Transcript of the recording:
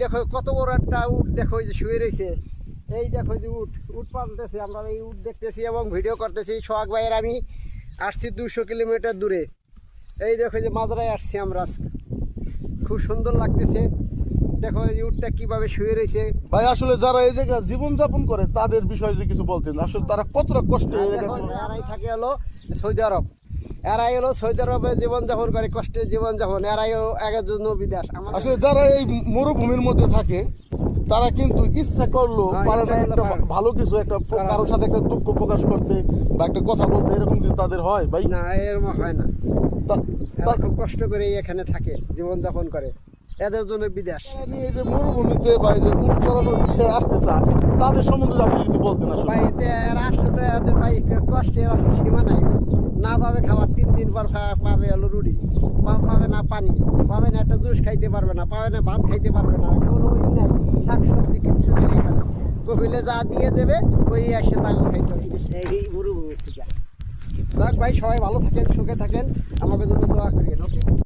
দেখো কত বড় একটা উট, দেখো এই যে শুয়ে রয়েছে। এই দেখো যে উট পালতেছে, আমরা এই উট দেখতেছি এবং ভিডিও করতেছি। সোহাগ ভাইয়ের আমি আসছি 200 কিলোমিটার দূরে। এই দেখো যে মাজরায় আসছি আমরা, খুব সুন্দর লাগতেছে। দেখো এই উটটা কিভাবে শুয়ে রয়েছে। ভাই আসলে যারা এই জায়গায় জীবন যাপন করে তাদের বিষয়ে যে কিছু বলতেন, আসলে তারা কতটা কষ্টে এই জায়গায় এরাই থাকে হলো সৌদি আরব। এরাই হলো সৌদি আরবে জীবনযাপন করে, কষ্টের জীবনযাপন। এরাই একের জন্য বিদেশ। আসলে যারা এই মরুভূমির মধ্যে থাকে তারা কিন্তু ইচ্ছা করলো পারে না একটা ভালো কিছু, একটা কারোর সাথে একটা দুঃখ প্রকাশ করতে বা একটা কথা বলতে, এরকম কিছু তাদের হয় ভাই? না, এরকম হয় না। এরা খুব কষ্ট করে এখানে থাকে, জীবনযাপন করে, এদের জন্য বিদেশ। এই যে মরুভূমিতে বা এই যে উট চড়ানোর বিষয়ে আসতে চায়, তাদের সম্বন্ধে আপনি কিছু বলতেন আসলে? ভাই এতে এরা আসলে তো এদের ভাই কষ্টের সীমা নাই ভাই। না পাবে খাবার, 3 দিন পর পাবে হলো রুটি, পাবে না পানি, পাবে না একটা জুস খাইতে পারবে না, পাবে না ভাত খাইতে পারবে না, কোনো ওই নাই, শাকসবজি কিচ্ছু নেই এখানে। কপিলে যা দিয়ে দেবে ওই এসে তাকে খাইতে হবে এই মরুভূমির থেকে। যাক ভাই, সবাই ভালো থাকেন, সুখে থাকেন, আমাকে জন্য দোয়া করিয়েন। ওকে।